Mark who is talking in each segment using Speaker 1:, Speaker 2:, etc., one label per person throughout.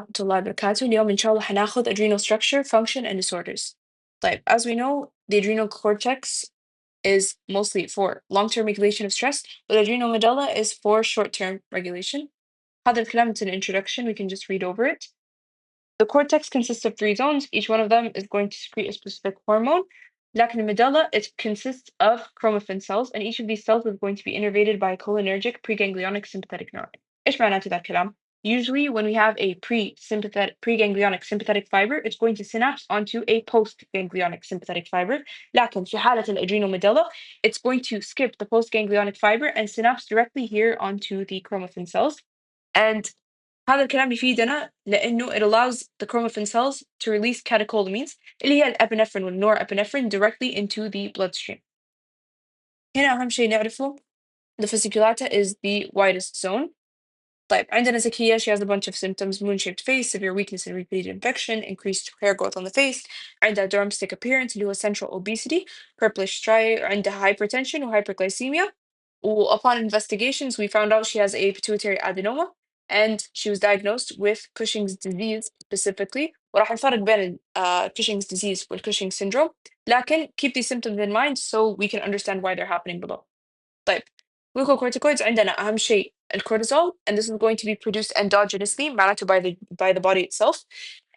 Speaker 1: ورحمة الله وبركاته. اليوم إن شاء الله هناخد adrenal structure, function and disorders. طيب, as we know, the adrenal cortex is mostly for long-term regulation of stress, but the adrenal medulla is for short-term regulation. هذا الكلام is an introduction, we can just read over it. The cortex consists of three zones. Each one of them is going to secrete a specific hormone. لكن the medulla, it consists of chromaffin cells, and each of these cells is going to be innervated by a cholinergic preganglionic sympathetic neuron. إيش معناته ذا الكلام? Usually, when we have a preganglionic sympathetic fiber, it's going to synapse onto a postganglionic sympathetic fiber. لكن في حالة الadrenal medulla, it's going to skip the postganglionic fiber and synapse directly here onto the chromaffin cells. And هذا الكلام يفيدنا لأنه it allows the chromaffin cells to release catecholamines اللي هي الابنفرين والnorepinephrine directly into the bloodstream. هنا أهم شيء نعرفه the fasciculata is the widest zone. طيب, عندنا زكية, she has a bunch of symptoms: moon-shaped face, severe weakness and repeated infection, increased hair growth on the face, عندها drumstick appearance اللي هو central obesity, purplish striae, عندها hypertension و hyperglycemia. Upon investigations, we found out she has a pituitary adenoma, and she was diagnosed with Cushing's disease specifically. وراح نفرق بين Cushing's disease and Cushing's syndrome. لكن keep these symptoms in mind so we can understand why they're happening below. طيب, glucocorticoids عندنا أهم شيء الcortisol, and this is going to be produced endogenously معناته by the body itself.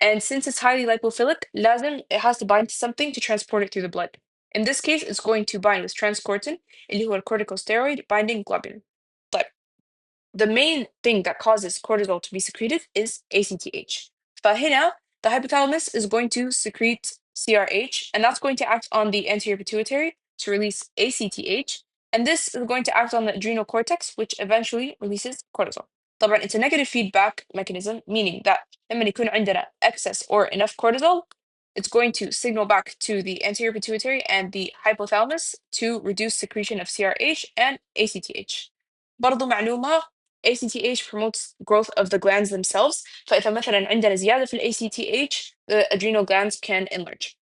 Speaker 1: And since it's highly lipophilic, لازم it has to bind to something to transport it through the blood. In this case, it's going to bind with transcortin اللي هو corticosteroid binding globulin. طيب, the main thing that causes cortisol to be secreted is ACTH. فهنا, the hypothalamus is going to secrete CRH, and that's going to act on the anterior pituitary to release ACTH, and this is going to act on the adrenal cortex, which eventually releases cortisol. طبعا, it's a negative feedback mechanism, meaning that لما يكون عندنا excess or enough cortisol, it's going to signal back to the anterior pituitary and the hypothalamus to reduce secretion of CRH and ACTH. برضو معلومة, ACTH promotes growth of the glands themselves. فإذا مثلا عندنا زيادة في ACTH, the adrenal glands can enlarge.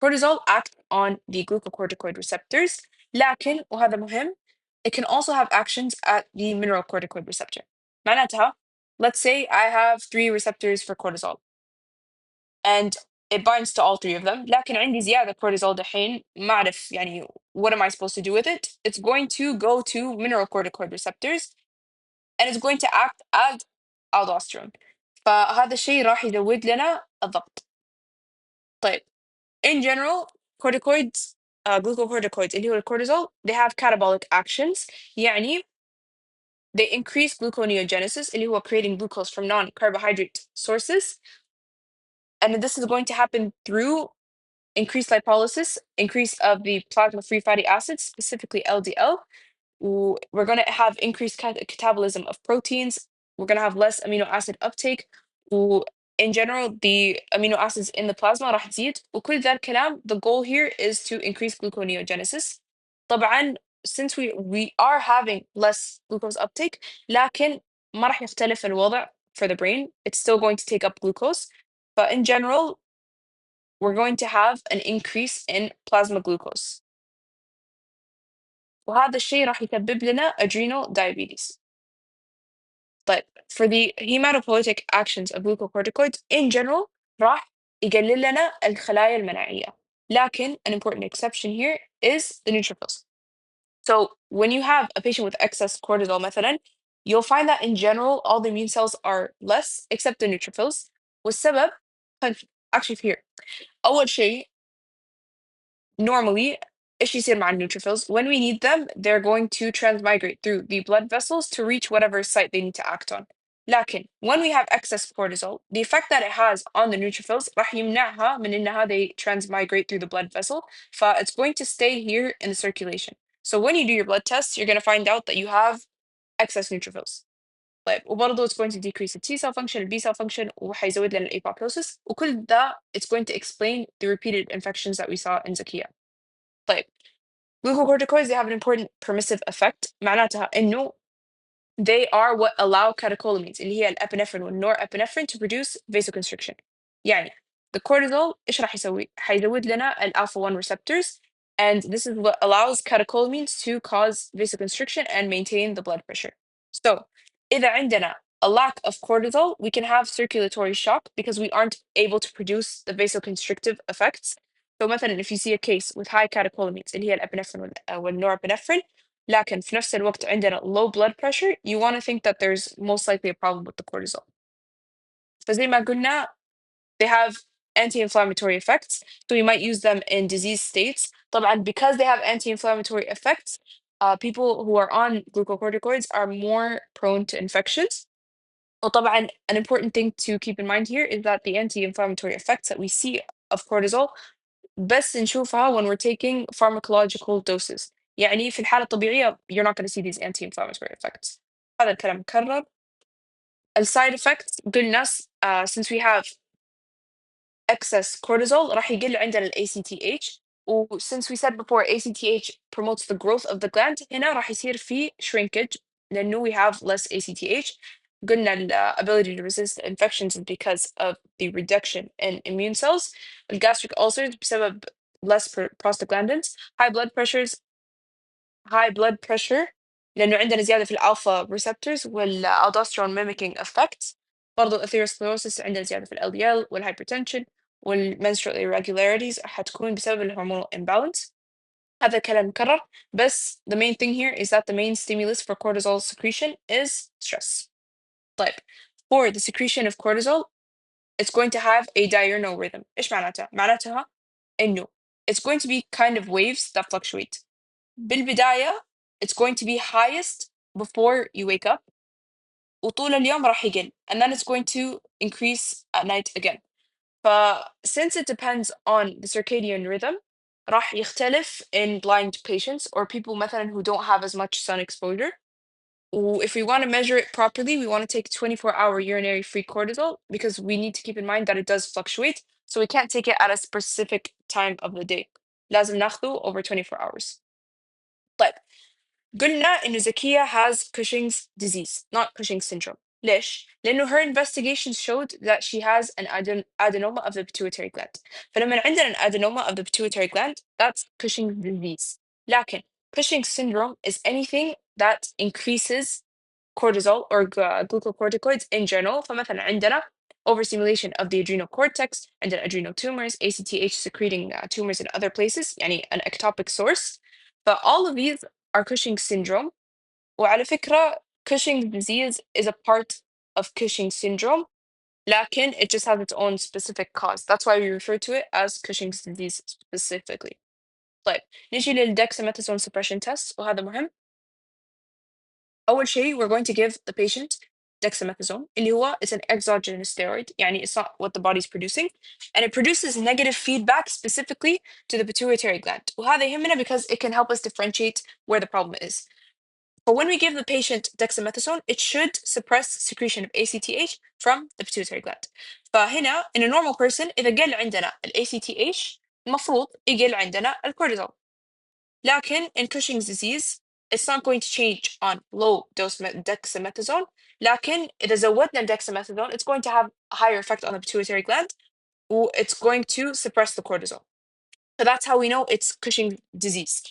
Speaker 1: Cortisol acts on the glucocorticoid receptors, لكن وهذا مهم, it can also have actions at the mineralocorticoid receptor. معناتها, let's say I have 3 receptors for cortisol, and it binds to all 3 of them. لكن عندي زيادة cortisol دحين, ما أعرف يعني what am I supposed to do with it? It's going to go to mineralocorticoid receptors, and it's going to act as aldosterone. فهذا الشيء راح يزود لنا الضغط. طيب, in general, corticoids, glucocorticoids اللي هو الcortisol, they have catabolic actions. يعني they increase gluconeogenesis اللي هو creating glucose from non-carbohydrate sources, and this is going to happen through increased lipolysis, increase of the plasma-free fatty acids, specifically LDL. We're going to have increased catabolism of proteins. We're going to have less amino acid uptake. In general, the amino acids in the plasma راح تزيد. وكل ذا الكلام, the goal here is to increase gluconeogenesis. طبعا, since we are having less glucose uptake, لكن ما راح يختلف الوضع for the brain. It's still going to take up glucose. But in general, we're going to have an increase in plasma glucose. وهذا الشيء راح يسبب لنا adrenal diabetes. طيب, for the hematopoietic actions of glucocorticoids in general, راح يقلل لنا الخلايا المناعية. لكن an important exception here is the neutrophils. So when you have a patient with excess cortisol مثلا, you'll find that in general all the immune cells are less except the neutrophils. والسبب, actually here, أول شيء, normally إيش يصير مع neutrophils? When we need them, they're going to transmigrate through the blood vessels to reach whatever site they need to act on. لكن when we have excess cortisol, the effect that it has on the neutrophils راح يمنعها من إنها they transmigrate through the blood vessel. It's going to stay here in the circulation. So when you do your blood tests, you're going to find out that you have excess neutrophils. طيب, وبرضه it's going to decrease the T cell function, the B cell function, وحيزود لنا apoptosis. وكل ده, it's going to explain the repeated infections that we saw in Zakia. طيب, glucocorticoids, they have an important permissive effect. معناتها إنه they are what allow catecholamines اللي هي الابنفرين والnorepinephrine to produce vasoconstriction. يعني the cortisol إيش راح يسوي؟ حيزود لنا الalpha 1 receptors, and this is what allows catecholamines to cause vasoconstriction and maintain the blood pressure. So إذا عندنا a lack of cortisol, we can have circulatory shock because we aren't able to produce the vasoconstrictive effects. So مثلا if you see a case with high catecholamines اللي هي الابنفرين والnorepinephrine لكن في نفس الوقت عندنا low blood pressure, you want to think that there's most likely a problem with the cortisol. فزي ما قلنا, they have anti-inflammatory effects, so we might use them in disease states. طبعا because they have anti-inflammatory effects, people who are on glucocorticoids are more prone to infections. وطبعا an important thing to keep in mind here is that the anti-inflammatory effects that we see of cortisol بس نشوفها when we're taking pharmacological doses. يعني في الحالة الطبيعية you're not going to see these anti-inflammatory effects. هذا الكلام مكرر. السايد effects قلنا since we have excess cortisol راح يقل عندنا ال ACTH, و since we said before ACTH promotes the growth of the gland, هنا راح يصير في shrinkage لأنه we have less ACTH. قلنا ال ability to resist infections is because of the reduction in immune cells. ال gastric ulcers بسبب less prostaglandins. High blood pressure لأنه عندنا زيادة في الألفا receptors والaldosterone mimicking effects. برضو atherosclerosis عندنا زيادة في ال LDL والhypertension والmenstrual irregularities حتكون بسبب الهرمونal imbalance. هذا الكلام مكرر, بس the main thing here is that the main stimulus for cortisol secretion is stress. طيب, for the secretion of cortisol, it's going to have a diurnal rhythm. إيش معناتها؟ معناتها إنه it's going to be kind of waves that fluctuate. بالبداية it's going to be highest before you wake up, وطول اليوم راح يقل, and then it's going to increase at night again. Since it depends on the circadian rhythm, راح يختلف in blind patients or people مثلا who don't have as much sun exposure. If we want to measure it properly, we want to take 24-hour urinary free cortisol because we need to keep in mind that it does fluctuate. So we can't take it at a specific time of the day. لازم ناخذه over 24 hours. طيب, قلنا إنه زكية has Cushing's disease, not Cushing's syndrome. ليش؟ لأنه her investigations showed that she has an adenoma of the pituitary gland. فلما عندنا an adenoma of the pituitary gland, that's Cushing's disease. لكن Cushing's syndrome is anything that increases cortisol or glucocorticoids in general. فمثلا عندنا overstimulation of the adrenal cortex, عندنا adrenal tumors, ACTH secreting tumors in other places, يعني an ectopic source. But all of these are Cushing's syndrome. وعلى فكرة Cushing's disease is a part of Cushing's syndrome, لكن it just has its own specific cause. That's why we refer to it as Cushing's disease specifically. طيب, نجي للدexamethasone suppression test, وهذا مهم. أول شيء we're going to give the patient dexamethasone اللي هو it's an exogenous steroid, يعني it's not what the body's producing, and it produces negative feedback specifically to the pituitary gland. وهذا يهمنا because it can help us differentiate where the problem is. But when we give the patient dexamethasone, it should suppress secretion of ACTH from the pituitary gland. فهنا in a normal person إذا قل عندنا ال ACTH المفروض يقل عندنا الكورتيزول. لكن in Cushing's disease it's not going to change on low dose dexamethasone. لكن إذا زودنا dexamethasone, it's going to have a higher effect on the pituitary gland, or it's going to suppress the cortisol. So that's how we know it's Cushing's disease.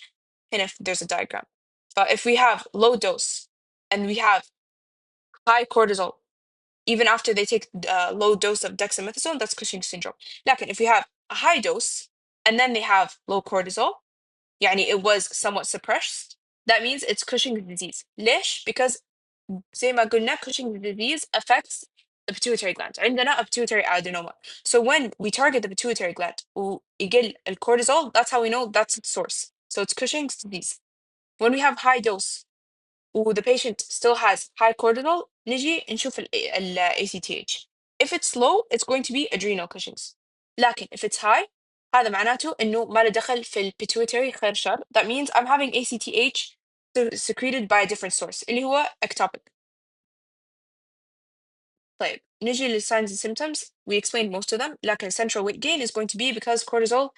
Speaker 1: And if there's a diagram. But if we have low dose and we have high cortisol, even after they take a low dose of dexamethasone, that's Cushing's syndrome. لكن if we have a high dose and then they have low cortisol, يعني it was somewhat suppressed, that means it's Cushing's disease. ليش? Because زي ما قلنا Cushing's disease affects the pituitary gland. عندنا a pituitary adenoma. So when we target the pituitary gland ويقل الcortisol, that's how we know that's its source. So it's Cushing's disease. When we have high dose the patient still has high cortisol, نجي نشوف ال ACTH. If it's low, it's going to be adrenal Cushing's. لكن if it's high, هذا معناته إنه ما له دخل في ال pituitary خير شر. That means I'm having ACTH secreted by a different source اللي هو ectopic. طيب, نجي للsigns and symptoms. We explained most of them. لكن central weight gain is going to be because cortisol,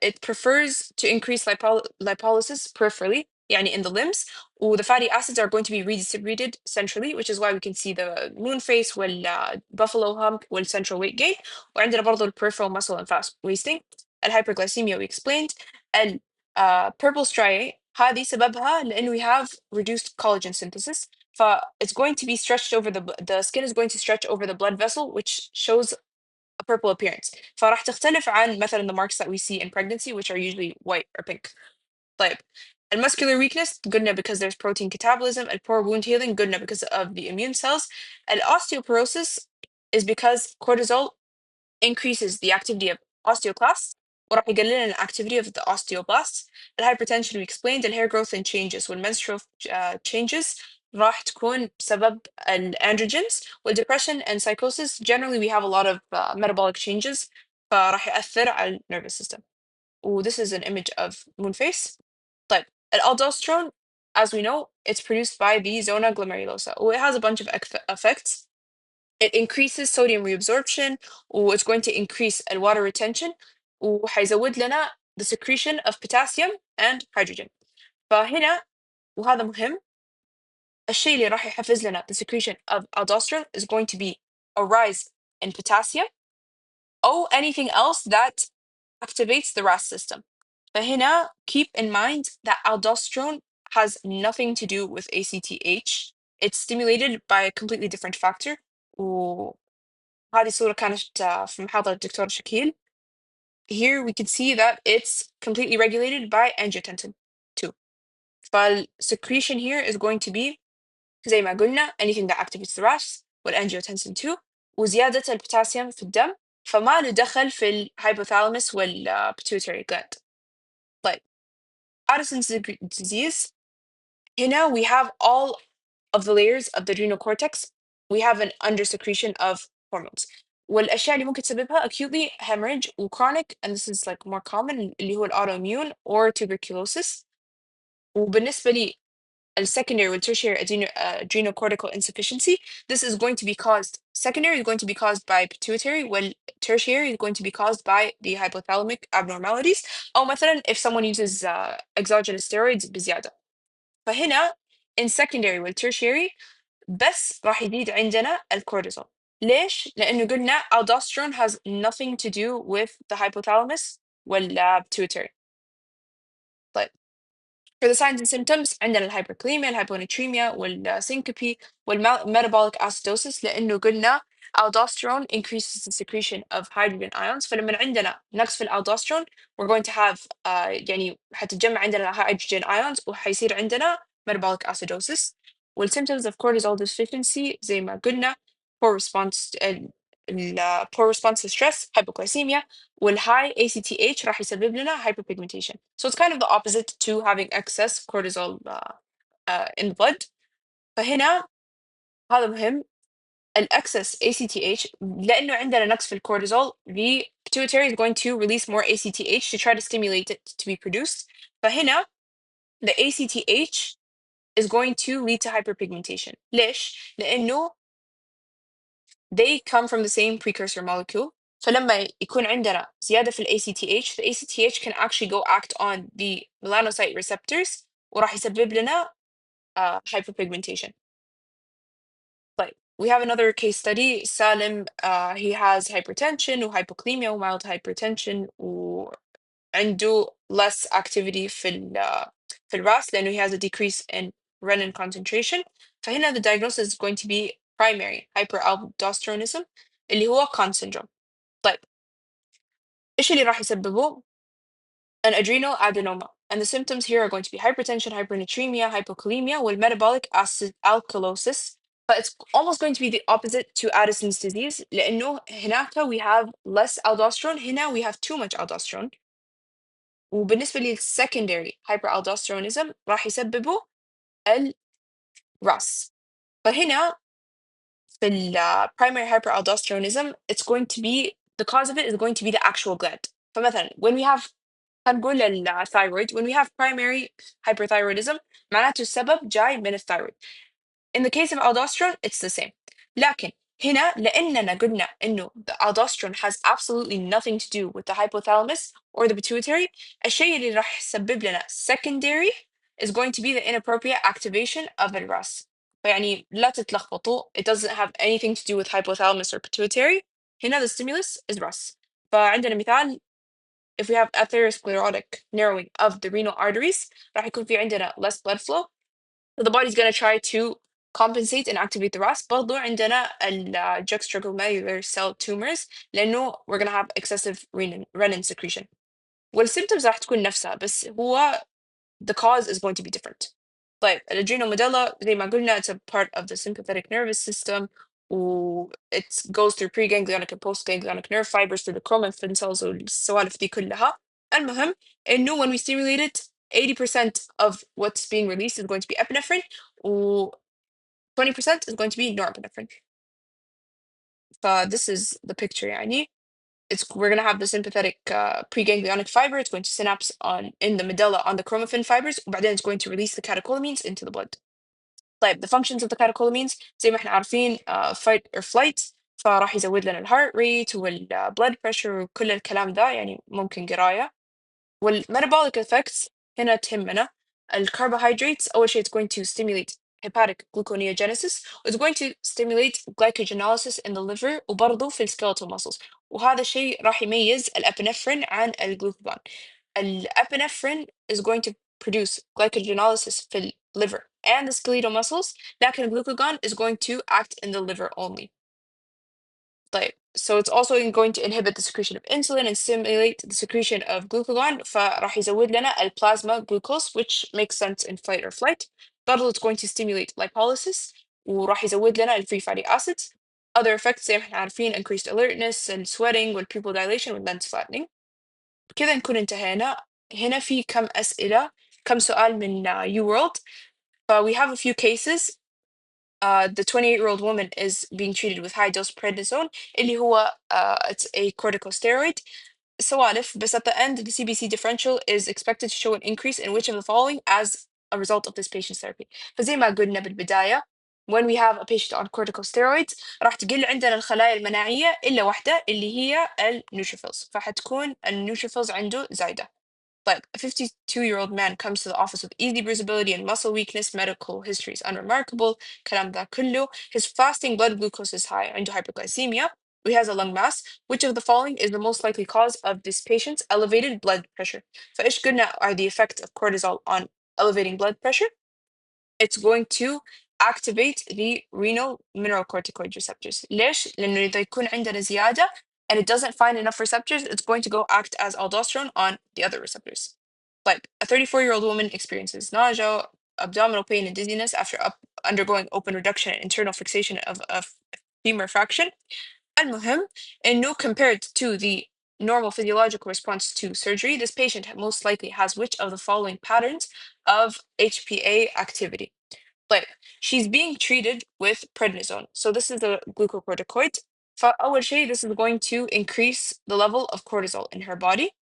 Speaker 1: it prefers to increase lipolysis peripherally, يعني in the limbs, or the fatty acids are going to be redistributed centrally, which is why we can see the moon face وال buffalo hump وال central weight gain. وعندنا برضو ال peripheral muscle and fast wasting. الhyperglycemia we explained. ال purple striae هذه سببها لأنه we have reduced collagen synthesis. It's going to be stretched over the skin is going to stretch over the blood vessel, which shows a purple appearance. فراح تختلف عن مثلا the marks that we see in pregnancy, which are usually white or pink. طيب muscular weakness قلنا because there's protein catabolism. Poor wound healing قلنا because of the immune cells. Osteoporosis is because cortisol increases the activity of osteoclasts وراح يقلل لنا activity of the osteoblasts. Hypertension we explained. Hair growth and changes والmenstrual changes راح تكون بسبب androgens. Depression and psychosis generally we have a lot of metabolic changes فراح يأثر على nervous system. This is an image of moon face. طيب aldosterone, as we know, it's produced by the zona glomerulosa. It has a bunch of effects. It increases sodium reabsorption, it's going to increase water retention, وحيزود لنا the secretion of potassium and hydrogen. فهنا وهذا مهم الشيء اللي راح يحفز لنا the secretion of aldosterone is going to be a rise in potassium or anything else that activates the RAS system. فهنا keep in mind that aldosterone has nothing to do with ACTH. It's stimulated by a completely different factor. وهذه صورة كانت في محاضرة الدكتور شكيل. Here we can see that it's completely regulated by angiotensin 2. فالsecretion here is going to be زي ما قلنا anything that activates the RAS والangiotensin 2 وزيادة البوتاسيوم في الدم فما له دخل في الهايبوثالاموس والبيتيوتري gland. طيب Addison's disease هنا we have all of the layers of the adrenal cortex. We have an undersecretion of hormones. والأشياء اللي ممكن تسببها acutely hemorrhage و chronic, and this is like more common اللي هو autoimmune or tuberculosis. وبالنسبة لي secondary or tertiary adrenocortical insufficiency, this is going to be caused, secondary is going to be caused by pituitary, while tertiary is going to be caused by the hypothalamic abnormalities. أو مثلا if someone uses exogenous steroids بزيادة. فهنا in secondary وال tertiary بس راح يزيد عندنا الكورتيزول. ليش؟ لأنه قلنا aldosterone has nothing to do with the hypothalamus وال pituitary. طيب For the signs and symptoms عندنا الهايبركليميا الهايبوناتريميا والسينكوبي والmetabolic acidosis لأنه قلنا aldosterone increases the secretion of hydrogen ions. فلما عندنا نقص في الالدوستيرون we're going to have يعني حتتجمع عندنا hydrogen ions وحيصير عندنا metabolic acidosis. والsymptoms of cortisol deficiency زي ما قلنا poor response poor response to stress hypoglycemia والhigh ACTH راح يسبب لنا hyperpigmentation. So it's kind of the opposite to having excess cortisol in the blood. فهنا هذا مهم excess ACTH لأنه عندنا نقص في الكورتيزول the pituitary is going to release more ACTH to try to stimulate it to be produced. فهنا the ACTH is going to lead to hyperpigmentation. ليش؟ لأنه they come from the same precursor molecule. فلما يكون عندنا زيادة في ACTH, the ACTH can actually go act on the melanocyte receptors وراح يسبب لنا hyperpigmentation. طيب we have another case study. Salim, he has hypertension وhypoclemia وmild hypertension وعنده less activity في الRAS لأنه he has a decrease in renin concentration. فهنا the diagnosis is going to be primary hyperaldosteronism اللي هو Conn syndrome. طيب إيش اللي راح يسببه؟ An adrenal adenoma. And the symptoms here are going to be hypertension, hypernatremia, hypokalemia, with metabolic acid alkalosis. But it's almost going to be the opposite to Addison's disease. لأنه هناك we have less aldosterone. هنا we have too much aldosterone. وبالنسبة للsecondary hyperaldosteronism راح يسببه الRAS. فهنا في primary hyperaldosteronism, it's going to be, the cause of it is going to be the actual gland. فمثلا when we have هنقول الثايرويد when we have primary hyperthyroidism معناته السبب جاي من الثايرويد. In the case of aldosterone it's the same. لكن هنا لأننا قلنا إنه the aldosterone has absolutely nothing to do with the hypothalamus or the pituitary, الشيء اللي راح يسبب لنا secondary is going to be the inappropriate activation of الRAS. فيعني لا تتلخبطوا, it doesn't have anything to do with hypothalamus or pituitary. هنا the stimulus is RAS. فعندنا مثال, if we have atherosclerotic narrowing of the renal arteries راح يكون في عندنا less blood flow. So the body's going to try to compensate and activate the RAS. برضو عندنا juxtaglomeralar cell tumors لأنه we're gonna have excessive renin secretion. والsymptoms راح تكون نفسها بس هو the cause is going to be different. طيب الادرينال medulla زي ما قلنا it's a part of the sympathetic nervous system و it goes through preganglionic and postganglionic nerve fibers through the chromatin cells والسوالف دي كلها. المهم إنه when we stimulate it 80% of what's being released is going to be epinephrine و 20% is going to be norepinephrine. This is the picture يعني. We're going to have the sympathetic preganglionic fiber. It's going to synapse on in the medulla on the chromatin fibers وبعدين it's going to release the catecholamines into the blood. طيب the functions of the catecholamines زي ما احنا عارفين fight or flight فراح يزود لنا الهارت ريت والبلد بريشر وكل الكلام ده يعني ممكن قراية. والmetabolic effects هنا تهمنا. الcarbohydrates أول شيء it's going to stimulate hepatic gluconeogenesis. It's going to stimulate glycogenolysis in the liver وبرضه في skeletal muscles. وهذا الشيء راح يميز الابنفرين عن الجلوكاجون. الابنفرين is going to produce glycogenolysis في liver and the skeletal muscles لكن الجلوكاجون is going to act in the liver only. طيب so it's also going to inhibit the secretion of insulin and stimulate the secretion of glucagon فراح يزود لنا plasma glucose which makes sense in fight or flight. برضه it's going to stimulate lipolysis وراح يزود لنا free fatty acids. Other effects زي ما احنا عارفين increased alertness and sweating والpupil dilation والlens flattening. بكذا نكون انتهينا. هنا في كم أسئلة كم سؤال من UWorld. We have a few cases. The 28-year-old woman is being treated with high dose prednisone اللي هو it's a corticosteroid. سوالف بس at the end the CBC differential is expected to show an increase in which of the following as a result of this patient's therapy. فزي ما قلنا بالبداية when we have a patient on corticosteroids راح تقل عندنا الخلايا المناعية إلا واحدة اللي هي النيوتروفيلز فحتكون النيوتروفيلز عنده زايدة. But a 52-year-old man comes to the office with easy bruisability and muscle weakness. Medical history is unremarkable. كلام ده كله. His fasting blood glucose is high. عنده hyperglycemia. He has a lung mass. Which of the following is the most likely cause of this patient's elevated blood pressure? فإيش قلنا are the effects of cortisol on elevating blood pressure? It's going to activate the renal mineralocorticoid receptors. ليش؟ لأنه إذا يكون عندنا زيادة and it doesn't find enough receptors, it's going to go act as aldosterone on the other receptors. Like a 34-year-old woman experiences nausea, abdominal pain, and dizziness after undergoing open reduction and internal fixation of a femur fraction. المهم إنه compared to the normal physiological response to surgery, this patient most likely has which of the following patterns of HPA activity? Like she's being treated with prednisone. So this is a glucocorticoid. فأول شيء this is going to increase the level of cortisol in her body.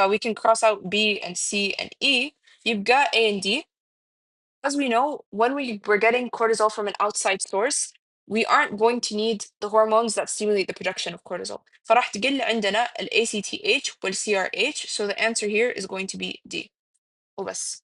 Speaker 1: We can cross out B and C and E. يبقى A and D. As we know, when we're getting cortisol from an outside source, we aren't going to need the hormones that stimulate the production of cortisol. فراح تقل عندنا ال ACTH وال CRH. So the answer here is going to be D. وبس.